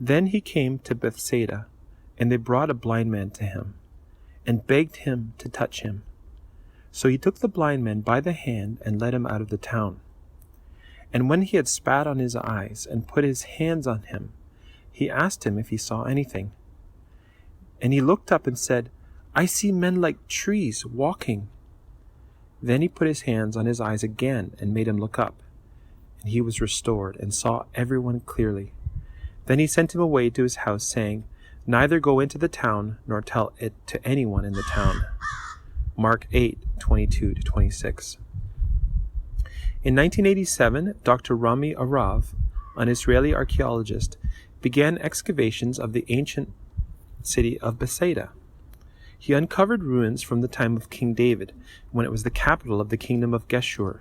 Then he came to Bethsaida, and they brought a blind man to him, and begged him to touch him. So he took the blind man by the hand and led him out of the town. And when he had spat on his eyes and put his hands on him, he asked him if he saw anything. And he looked up and said, I see men like trees walking. Then he put his hands on his eyes again and made him look up. And he was restored and saw everyone clearly. Then he sent him away to his house, saying, Neither go into the town, nor tell it to anyone in the town. Mark 8:22-26. In 1987, Dr. Rami Arav, an Israeli archaeologist, began excavations of the ancient city of Bethsaida. He uncovered ruins from the time of King David, when it was the capital of the kingdom of Geshur.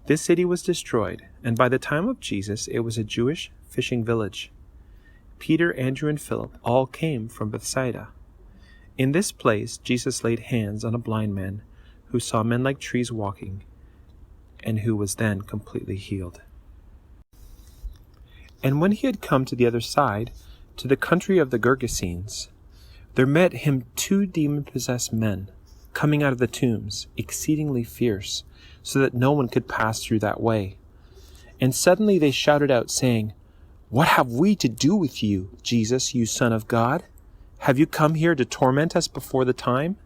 This city was destroyed, and by the time of Jesus, it was a Jewish fishing village. Peter, Andrew, and Philip all came from Bethsaida. In this place, Jesus laid hands on a blind man who saw men like trees walking, and who was then completely healed. And when he had come to the other side, to the country of the Gergesenes, there met him 2 demon-possessed men, coming out of the tombs, exceedingly fierce, so that no one could pass through that way. And suddenly they shouted out, saying, What have we to do with you, Jesus, you Son of God? Have you come here to torment us before the time?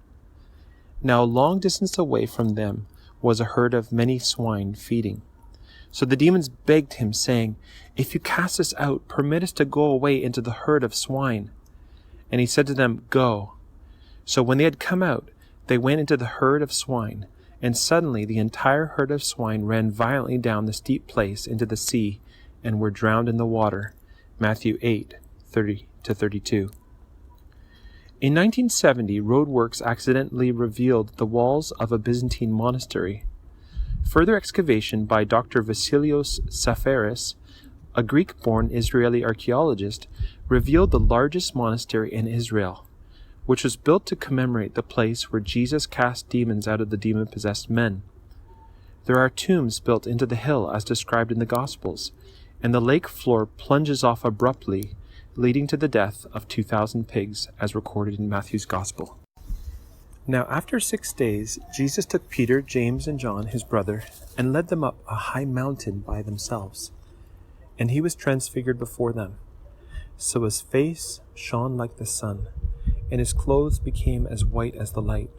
Now a long distance away from them was a herd of many swine feeding. So the demons begged him, saying, If you cast us out, permit us to go away into the herd of swine. And he said to them, Go. So when they had come out, they went into the herd of swine, and suddenly the entire herd of swine ran violently down the steep place into the sea, and were drowned in the water. Matthew 8:30-32. In 1970, roadworks accidentally revealed the walls of a Byzantine monastery. Further excavation by Dr. Vasilios Safaris, a Greek-born Israeli archaeologist, revealed the largest monastery in Israel, which was built to commemorate the place where Jesus cast demons out of the demon-possessed men. There are tombs built into the hill as described in the Gospels, and the lake floor plunges off abruptly, leading to the death of 2,000 pigs, as recorded in Matthew's Gospel. Now after 6 days, Jesus took Peter, James, and John, his brother, and led them up a high mountain by themselves. And he was transfigured before them. So his face shone like the sun, and his clothes became as white as the light.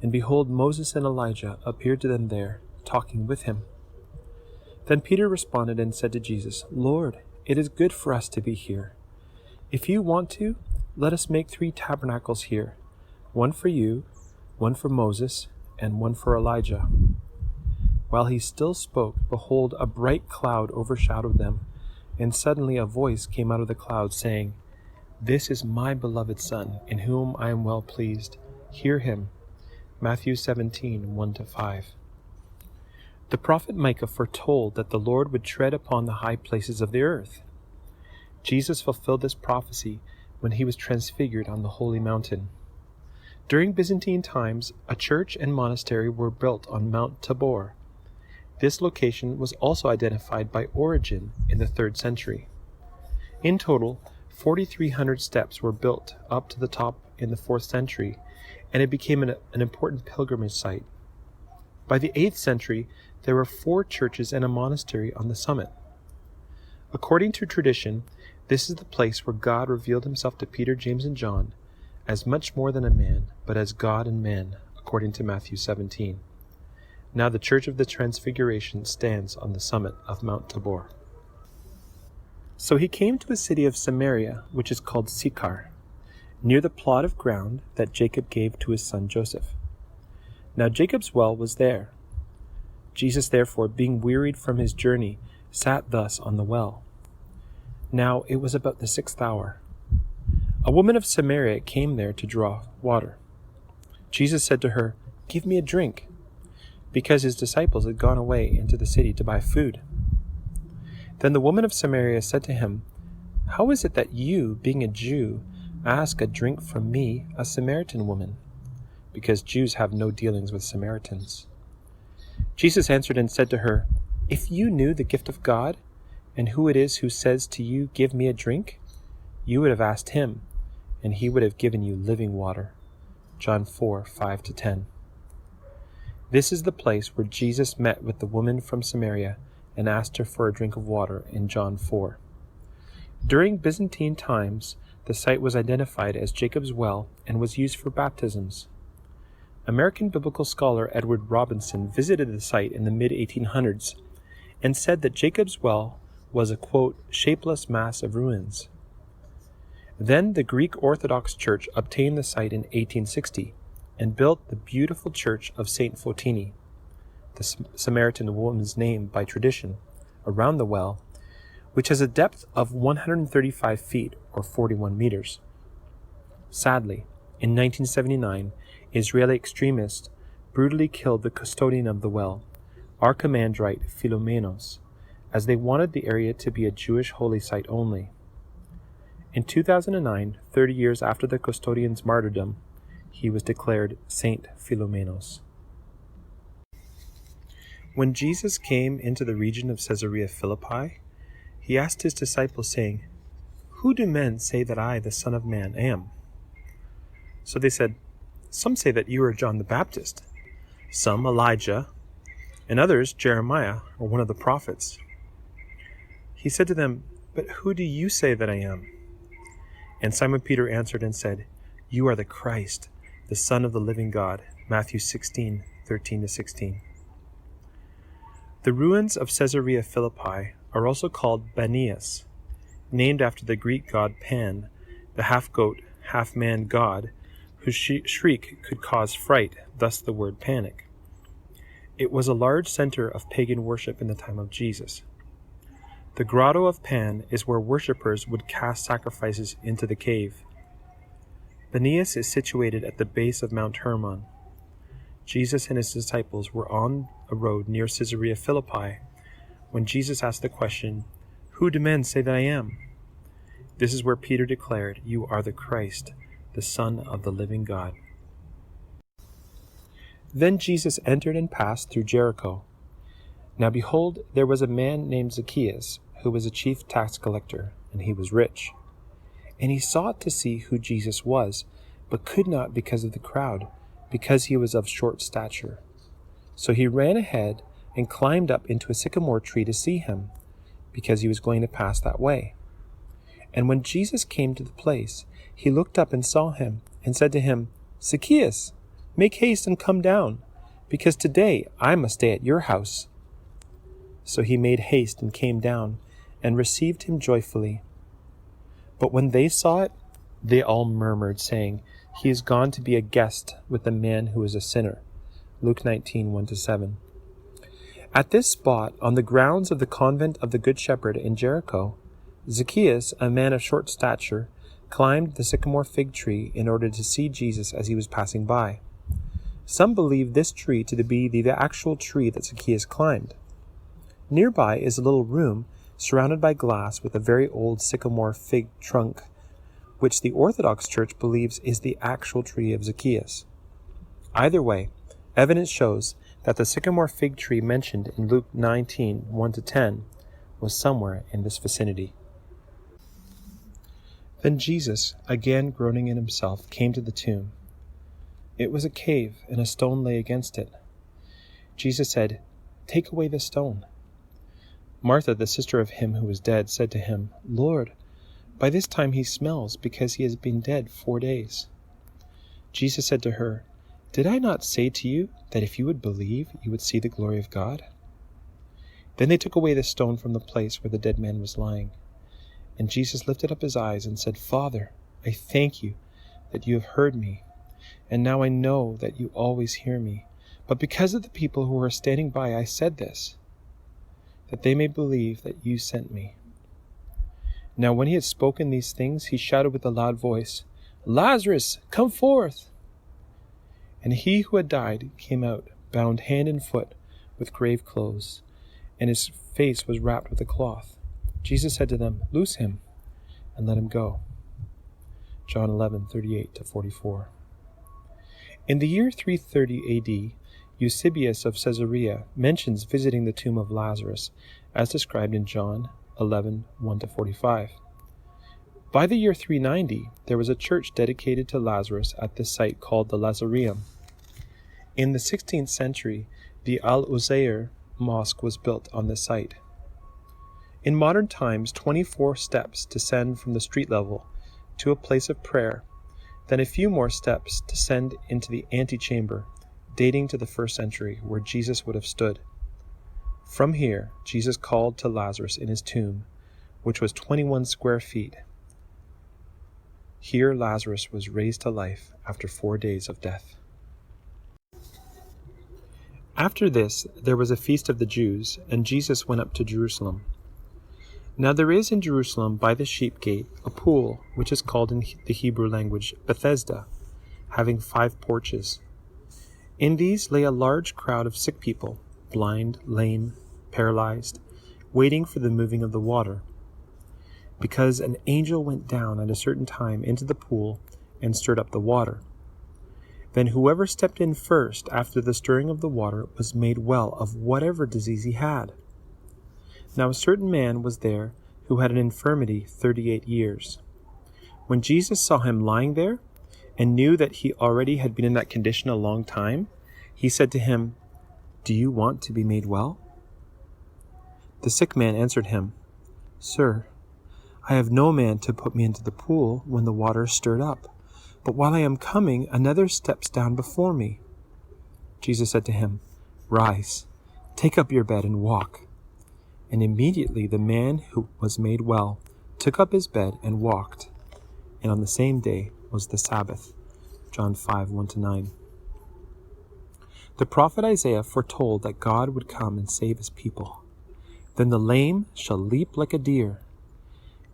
And behold, Moses and Elijah appeared to them there, talking with him. Then Peter responded and said to Jesus, Lord, it is good for us to be here. If you want to, let us make 3 tabernacles here, one for you, one for Moses, and one for Elijah. While he still spoke, behold, a bright cloud overshadowed them, and suddenly a voice came out of the cloud, saying, This is my beloved Son, in whom I am well pleased. Hear him. Matthew 17:1-5. The prophet Micah foretold that the Lord would tread upon the high places of the earth. Jesus fulfilled this prophecy when he was transfigured on the holy mountain. During Byzantine times, a church and monastery were built on Mount Tabor. This location was also identified by Origen in the 3rd century. In total, 4,300 steps were built up to the top in the 4th century, and it became an important pilgrimage site. By the 8th century, there were 4 churches and a monastery on the summit. According to tradition, this is the place where God revealed himself to Peter, James, and John as much more than a man, but as God and man, according to Matthew 17. Now the Church of the Transfiguration stands on the summit of Mount Tabor. So he came to a city of Samaria, which is called Sychar, near the plot of ground that Jacob gave to his son Joseph. Now Jacob's well was there. Jesus therefore, being wearied from his journey, sat thus on the well. Now it was about the 6th hour. A woman of Samaria came there to draw water. Jesus said to her, Give me a drink, because his disciples had gone away into the city to buy food. Then the woman of Samaria said to him, How is it that you, being a Jew, ask a drink from me, a Samaritan woman? Because Jews have no dealings with Samaritans. Jesus answered and said to her, If you knew the gift of God, and who it is who says to you, Give me a drink, you would have asked him, and he would have given you living water. John 4:5-10. This is the place where Jesus met with the woman from Samaria and asked her for a drink of water in John 4. During Byzantine times, the site was identified as Jacob's Well and was used for baptisms. American biblical scholar Edward Robinson visited the site in the mid-1800s and said that Jacob's Well was a, quote, shapeless mass of ruins. Then the Greek Orthodox Church obtained the site in 1860 and built the beautiful church of St. Fotini, the Samaritan woman's name by tradition, around the well, which has a depth of 135 feet or 41 meters. Sadly, in 1979, Israeli extremists brutally killed the custodian of the well, Archimandrite Philomenos, as they wanted the area to be a Jewish holy site only. In 2009, 30 years after the custodian's martyrdom, he was declared Saint Philomenos. When Jesus came into the region of Caesarea Philippi, he asked his disciples, saying, "Who do men say that I, the Son of Man, am?" So they said, "Some say that you are John the Baptist, some Elijah, and others Jeremiah or one of the prophets." He said to them, "But who do you say that I am?" And Simon Peter answered and said, "You are the Christ, the Son of the living God." Matthew 16:13-16. The ruins of Caesarea Philippi are also called Banias, named after the Greek god Pan, the half-goat, half-man god, whose shriek could cause fright, thus the word panic. It was a large center of pagan worship in the time of Jesus. The Grotto of Pan is where worshippers would cast sacrifices into the cave. Banias is situated at the base of Mount Hermon. Jesus and his disciples were on a road near Caesarea Philippi when Jesus asked the question, "Who do men say that I am?" This is where Peter declared, "You are the Christ, the Son of the living God." Then Jesus entered and passed through Jericho. Now behold, there was a man named Zacchaeus, who was a chief tax collector, and he was rich. And he sought to see who Jesus was, but could not because of the crowd, because he was of short stature. So he ran ahead and climbed up into a sycamore tree to see him, because he was going to pass that way. And when Jesus came to the place, he looked up and saw him, and said to him, "Zacchaeus, make haste and come down, because today I must stay at your house." So he made haste and came down, and received him joyfully. But when they saw it, they all murmured, saying, "He is gone to be a guest with a man who is a sinner." Luke 19:1-7. At this spot, on the grounds of the convent of the Good Shepherd in Jericho, Zacchaeus, a man of short stature, climbed the sycamore fig tree in order to see Jesus as he was passing by. Some believe this tree to be the actual tree that Zacchaeus climbed. Nearby is a little room surrounded by glass with a very old sycamore fig trunk, which the Orthodox Church believes is the actual tree of Zacchaeus. Either way, evidence shows that the sycamore fig tree mentioned in Luke 19:1-10 was somewhere in this vicinity. Then Jesus, again groaning in himself, came to the tomb. It was a cave, and a stone lay against it. Jesus said, "Take away the stone." Martha, the sister of him who was dead, said to him, "Lord, by this time he smells, because he has been dead 4 days." Jesus said to her, "Did I not say to you that if you would believe, you would see the glory of God?" Then they took away the stone from the place where the dead man was lying. And Jesus lifted up his eyes and said, "Father, I thank you that you have heard me, and now I know that you always hear me. But because of the people who are standing by, I said this, that they may believe that you sent me." Now when he had spoken these things, he shouted with a loud voice, "Lazarus, come forth!" And he who had died came out, bound hand and foot with grave clothes, and his face was wrapped with a cloth. Jesus said to them, "Loose him, and let him go." John 11:38-44. In the year 330 AD, Eusebius of Caesarea mentions visiting the tomb of Lazarus, as described in John 11:1-45. By the year 390, there was a church dedicated to Lazarus at this site called the Lazareum. In the 16th century, the Al-Uzair Mosque was built on this site. In modern times, 24 steps descend from the street level to a place of prayer, then a few more steps descend into the antechamber, dating to the 1st century, where Jesus would have stood. From here, Jesus called to Lazarus in his tomb, which was 21 square feet. Here Lazarus was raised to life after 4 days of death. After this, there was a feast of the Jews, and Jesus went up to Jerusalem. Now there is in Jerusalem by the sheep gate a pool, which is called in the Hebrew language Bethesda, having 5 porches. In these lay a large crowd of sick people, blind, lame, paralyzed, waiting for the moving of the water, because an angel went down at a certain time into the pool and stirred up the water. Then whoever stepped in first after the stirring of the water was made well of whatever disease he had. Now a certain man was there who had an infirmity 38 years. When Jesus saw him lying there, and knew that he already had been in that condition a long time, he said to him, "Do you want to be made well?" The sick man answered him, "Sir, I have no man to put me into the pool when the water is stirred up, but while I am coming, another steps down before me." Jesus said to him, "Rise, take up your bed and walk." And immediately the man who was made well took up his bed and walked. And on the same day was the Sabbath. John 5:1-9. The prophet Isaiah foretold that God would come and save his people. Then the lame shall leap like a deer.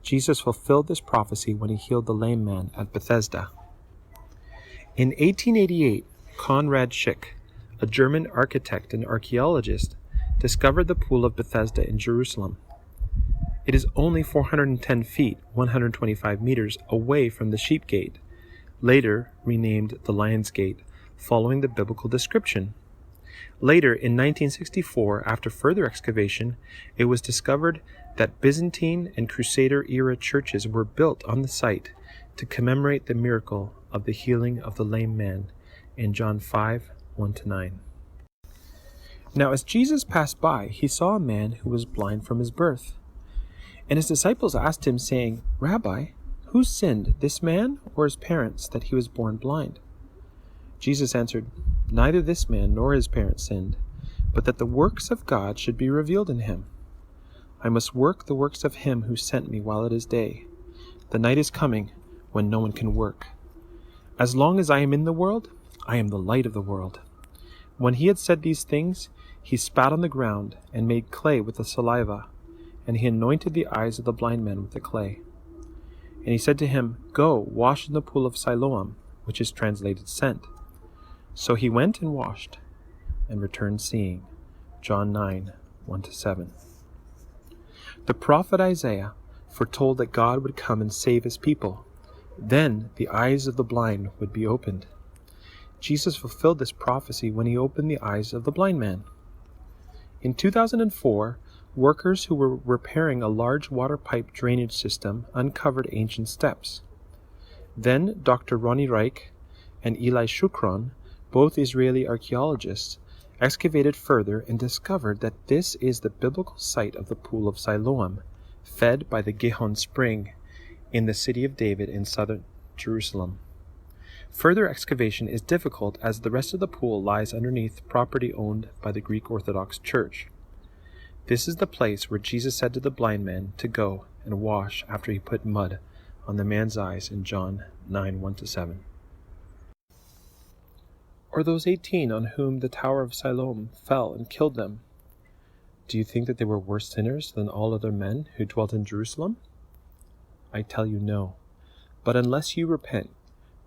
Jesus fulfilled this prophecy when he healed the lame man at Bethesda. In 1888, Konrad Schick, a German architect and archaeologist, discovered the pool of Bethesda in Jerusalem. It is only 410 feet, 125 meters, away from the Sheep Gate, later renamed the Lion's Gate, following the biblical description. Later, in 1964, after further excavation, it was discovered that Byzantine and Crusader-era churches were built on the site to commemorate the miracle of the healing of the lame man in John 5:1-9. Now as Jesus passed by, he saw a man who was blind from his birth. And his disciples asked him, saying, "Rabbi, who sinned, this man or his parents, that he was born blind?" Jesus answered, "Neither this man nor his parents sinned, but that the works of God should be revealed in him. I must work the works of him who sent me while it is day. The night is coming when no one can work. As long as I am in the world, I am the light of the world." When he had said these things, he spat on the ground and made clay with the saliva, and he anointed the eyes of the blind man with the clay. And he said to him, "Go, wash in the pool of Siloam," which is translated sent. So he went and washed, and returned seeing. John 9:1-7. The prophet Isaiah foretold that God would come and save his people. Then the eyes of the blind would be opened. Jesus fulfilled this prophecy when he opened the eyes of the blind man. In 2004, workers who were repairing a large water pipe drainage system uncovered ancient steps. Then Dr. Ronnie Reich and Eli Shukron, both Israeli archaeologists, excavated further and discovered that this is the biblical site of the Pool of Siloam, fed by the Gihon Spring in the city of David in southern Jerusalem. Further excavation is difficult as the rest of the pool lies underneath property owned by the Greek Orthodox Church. This is the place where Jesus said to the blind man to go and wash after he put mud on the man's eyes in John 9:1-7. Or those 18 on whom the Tower of Siloam fell and killed them. Do you think that they were worse sinners than all other men who dwelt in Jerusalem? I tell you no. But unless you repent,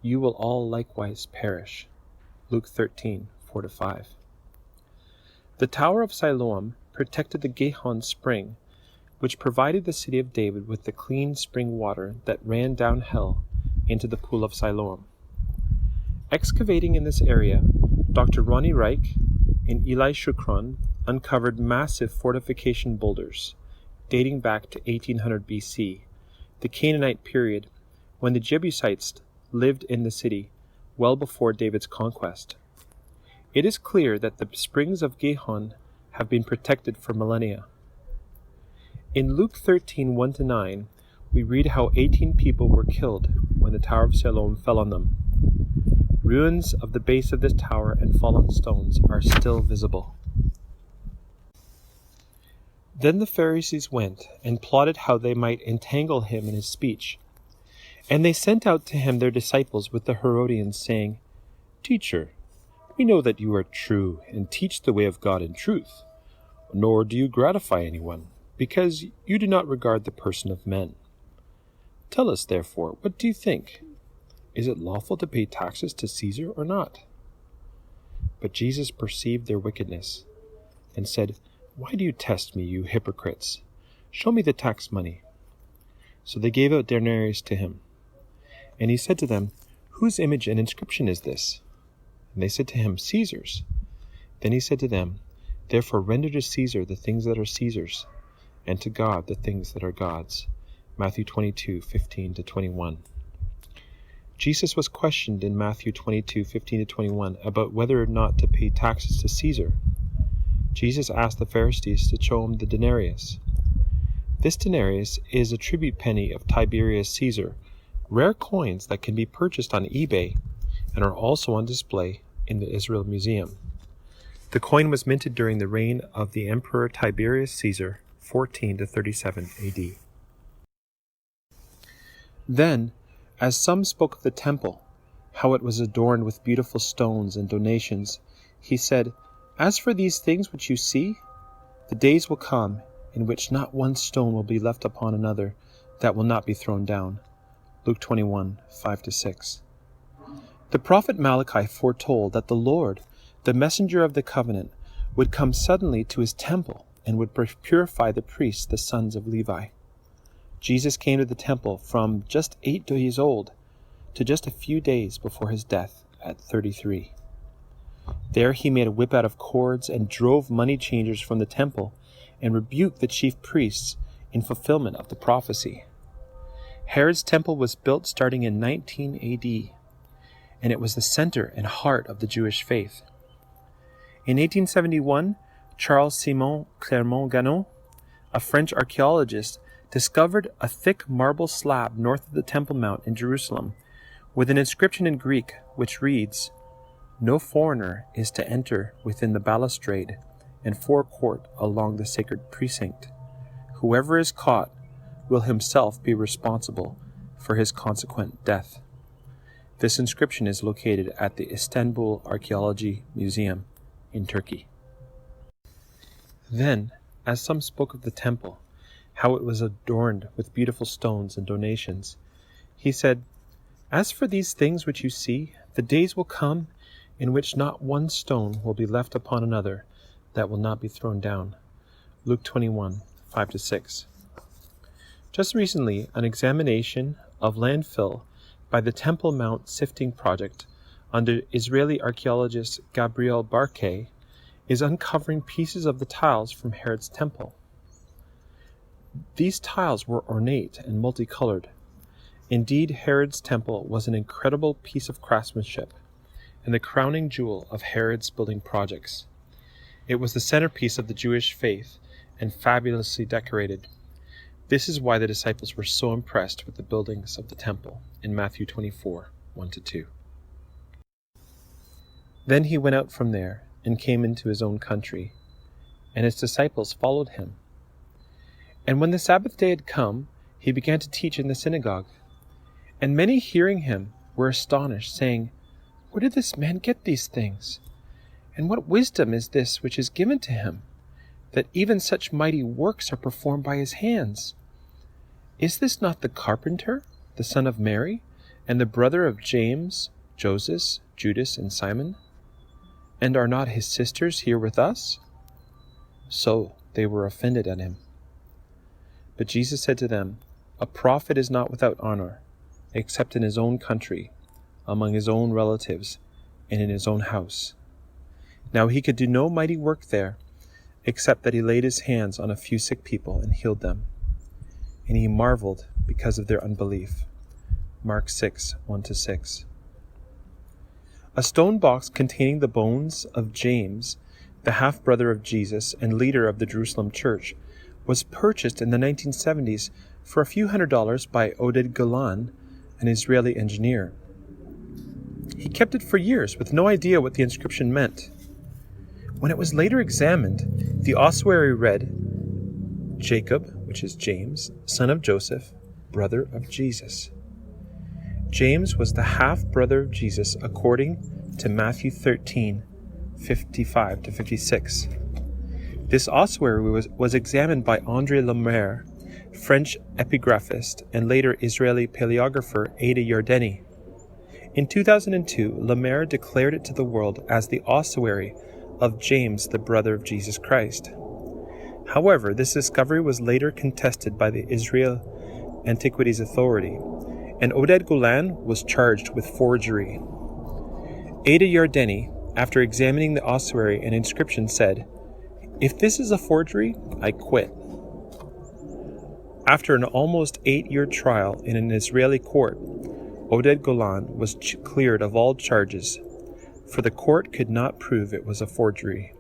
you will all likewise perish. Luke 13:4-5. The Tower of Siloam protected the Gihon Spring, which provided the city of David with the clean spring water that ran downhill into the Pool of Siloam. Excavating in this area, Dr. Ronnie Reich and Eli Shukron uncovered massive fortification boulders dating back to 1800 BC. the Canaanite period, when the Jebusites lived in the city, well before David's conquest. It is clear that the springs of Gihon have been protected for millennia. In Luke 13, 1-9, we read how 18 people were killed when the Tower of Siloam fell on them. Ruins of the base of this tower and fallen stones are still visible. Then the Pharisees went and plotted how they might entangle him in his speech. And they sent out to him their disciples with the Herodians, saying, Teacher, we know that you are true and teach the way of God in truth, nor do you gratify anyone, because you do not regard the person of men. Tell us, therefore, what do you think? Is it lawful to pay taxes to Caesar or not? But Jesus perceived their wickedness, and said, Why do you test me, you hypocrites? Show me the tax money. So they gave out denarius to him. And he said to them, Whose image and inscription is this? And they said to him, Caesar's. Then he said to them, Therefore render to Caesar the things that are Caesar's, and to God the things that are God's. Matthew 22:15-21. Jesus was questioned in Matthew 22:15-21 about whether or not to pay taxes to Caesar. Jesus asked the Pharisees to show him the denarius. This denarius is a tribute penny of Tiberius Caesar, rare coins that can be purchased on eBay and are also on display in the Israel Museum. The coin was minted during the reign of the Emperor Tiberius Caesar, 14-37 AD. Then, as some spoke of the temple, how it was adorned with beautiful stones and donations, he said, As for these things which you see, the days will come in which not one stone will be left upon another that will not be thrown down. Luke 21:5-6. The prophet Malachi foretold that the Lord, the messenger of the covenant, would come suddenly to his temple and would purify the priests, the sons of Levi. Jesus came to the temple from just 8 days old to just a few days before his death at 33. There he made a whip out of cords and drove money changers from the temple and rebuked the chief priests in fulfillment of the prophecy. Herod's temple was built starting in 19 AD, and it was the center and heart of the Jewish faith. In 1871, Charles-Simon Clermont-Ganneau, a French archaeologist, discovered a thick marble slab north of the Temple Mount in Jerusalem with an inscription in Greek which reads, No foreigner is to enter within the balustrade and forecourt along the sacred precinct. Whoever is caught will himself be responsible for his consequent death. This inscription is located at the Istanbul Archaeology Museum in Turkey. Then, as some spoke of the temple, how it was adorned with beautiful stones and donations, he said, As for these things which you see, the days will come in which not one stone will be left upon another that will not be thrown down. Luke 21:5-6. Just recently, an examination of landfill by the Temple Mount Sifting Project under Israeli archaeologist Gabriel Barkay is uncovering pieces of the tiles from Herod's temple. These tiles were ornate and multicolored. Indeed, Herod's temple was an incredible piece of craftsmanship and the crowning jewel of Herod's building projects. It was the centerpiece of the Jewish faith and fabulously decorated. This is why the disciples were so impressed with the buildings of the temple in Matthew 24:1-2. Then he went out from there and came into his own country, and his disciples followed him. And when the Sabbath day had come, he began to teach in the synagogue. And many hearing him were astonished, saying, Where did this man get these things? And what wisdom is this which is given to him, that even such mighty works are performed by his hands? Is this not the carpenter, the son of Mary, and the brother of James, Joseph, Judas, and Simon? And are not his sisters here with us? So they were offended at him. But Jesus said to them, A prophet is not without honor, except in his own country, among his own relatives, and in his own house. Now he could do no mighty work there, except that he laid his hands on a few sick people and healed them. and he marveled because of their unbelief. Mark 6, 1-6. A stone box containing the bones of James, the half-brother of Jesus and leader of the Jerusalem church, was purchased in the 1970s for a few $100s by Galilean, an Israeli engineer. He kept it for years with no idea what the inscription meant. When it was later examined, the ossuary read, Jacob, which is James, son of Joseph, brother of Jesus. James was the half-brother of Jesus according to Matthew 13, 55-56. This ossuary was examined by André Lemaire, French epigraphist and later Israeli paleographer Ada Yardeni. In 2002, Lemaire declared it to the world as the ossuary of James, the brother of Jesus Christ. However, this discovery was later contested by the Israel Antiquities Authority, and Galilean was charged with forgery. Ada Yardeni, after examining the ossuary and inscription, said, "If this is a forgery, I quit." After an almost 8-year trial in an Israeli court, Galilean was cleared of all charges, for the court could not prove it was a forgery.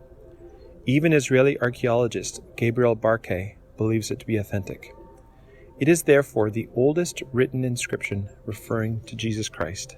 Even Israeli archaeologist Gabriel Barkay believes it to be authentic. It is therefore the oldest written inscription referring to Jesus Christ.